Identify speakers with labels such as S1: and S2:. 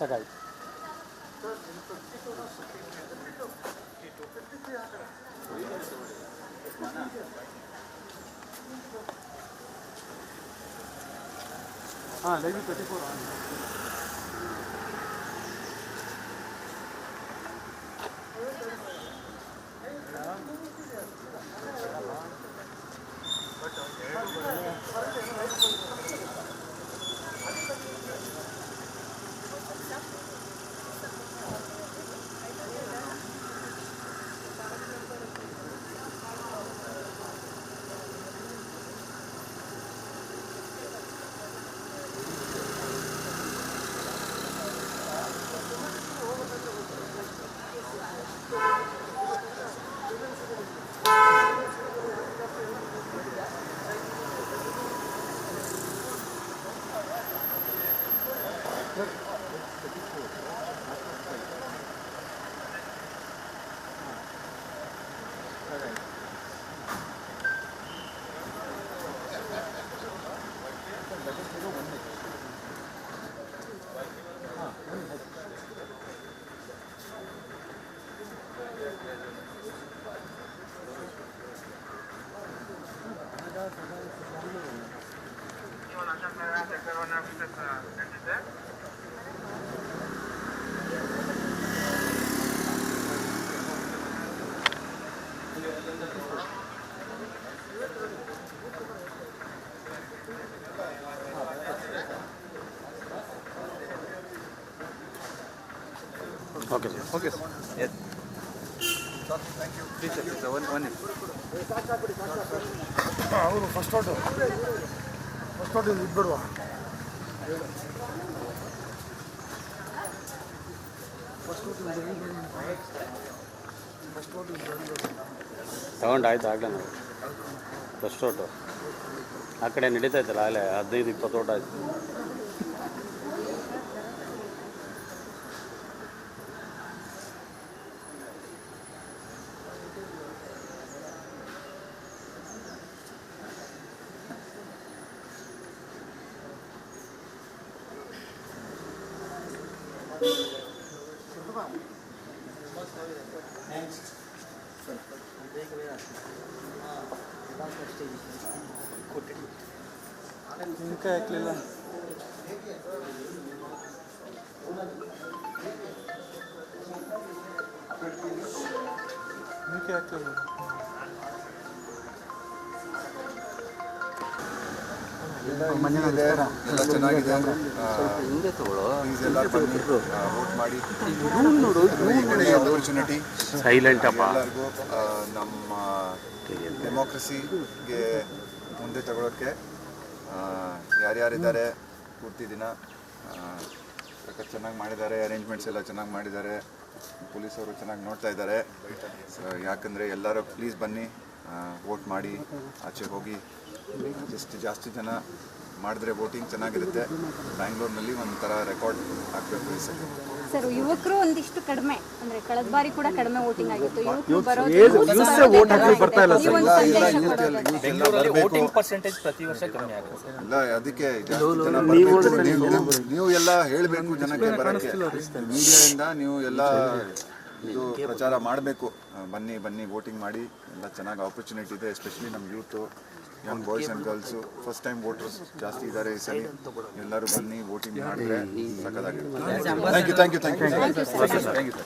S1: ಸಾಕಾಯ್ತು. ಹಾಂ live 34 on.
S2: Okay, sir. Okay, sir. Yes. Sir, thank you. Please, sir. One minute.
S3: ಅವರು first out ಇಬ್ಬರು
S1: ತಗೊಂಡಾಯ್ತು ಆಗಲೇ ನಾವು ಫಸ್ಟ್ ಔಟು ಆ ಕಡೆ ನಡೀತಾ ಇತ್ತಲ್ಲ ಆಗಲೇ 15-20 ಔಟ್ ಆಯಿತು.
S3: ఇంకా ಹಾಕಲಿಲ್ಲ ఇంకా ಹಾಕಲಿಲ್ಲ
S2: ಎಲ್ಲ ಚೆನ್ನಾಗಿದೆ. ವೋಟ್ ಮಾಡಿ ಆಪರ್ಚುನಿಟಿ
S1: ಸೈಲೆಂಟ್ ಅಪ್ಪ.
S2: ಎಲ್ಲರಿಗೂ ನಮ್ಮ ಡೆಮೋಕ್ರಸಿಗೆ ಮುಂದೆ ತಗೊಳ್ಳೋಕ್ಕೆ ಯಾರ್ಯಾರಿದ್ದಾರೆ ಪೂರ್ತಿ ದಿನ ಚೆನ್ನಾಗಿ ಮಾಡಿದ್ದಾರೆ. ಅರೇಂಜ್ಮೆಂಟ್ಸ್ ಎಲ್ಲ ಚೆನ್ನಾಗಿ ಮಾಡಿದ್ದಾರೆ. ಪೊಲೀಸವರು ಚೆನ್ನಾಗಿ ನೋಡ್ತಾ ಇದ್ದಾರೆ. ಯಾಕಂದರೆ ಎಲ್ಲರೂ ಪ್ಲೀಸ್ ಬನ್ನಿ, ವೋಟ್ ಮಾಡಿ, ಆಚೆ ಹೋಗಿ. ಜಾಸ್ತಿ ಜನ ಮಾಡಿದ್ರೆ ವೋಟಿಂಗ್ ಚೆನ್ನಾಗಿರುತ್ತೆ. ಬ್ಯಾಂಗ್ಳೂರಿನಲ್ಲಿ ಒಂಥರ ರೆಕಾರ್ಡ್ ಆಗಬೇಕು ಈ ಸಲ.
S4: ಸರ್, ಯುವಕರು ಒಂದಿಷ್ಟು ಕಡಿಮೆ, ಅಂದ್ರೆ ಕಳೆದ ಬಾರಿ ಕೂಡ ಕಡಿಮೆ ವೋಟಿಂಗ್ ಆಗಿತ್ತು.
S2: ಇಲ್ಲ, ಅದಕ್ಕೆ ಜಾಸ್ತಿ ಜನ ಬರಬೇಕು. ನೀವು ಎಲ್ಲ ಹೇಳಬೇಕು ಜನಕ್ಕೆ ಬರೋಕ್ಕೆ. ಮೀಡಿಯಾದಿಂದ ನೀವು ಎಲ್ಲ ಇದು ಪ್ರಚಾರ ಮಾಡಬೇಕು. ಬನ್ನಿ ಬನ್ನಿ, ವೋಟಿಂಗ್ ಮಾಡಿ. ಎಲ್ಲ ಚೆನ್ನಾಗಿ ಆಪರ್ಚುನಿಟಿ ಇದೆ. ಎಸ್ಪೆಷಲಿ ನಮ್ಮ youth, Young boys and girls, first time voters ಜಾಸ್ತಿ ಇದ್ದಾರೆ ಈ ಸಲ. ಎಲ್ಲರೂ ಬನ್ನಿ, ವೋಟಿಂಗ್ ಮಾಡಿದ್ರೆ ಸಕ್ಕತ್ತಾಗಿರುತ್ತೆ. Thank you.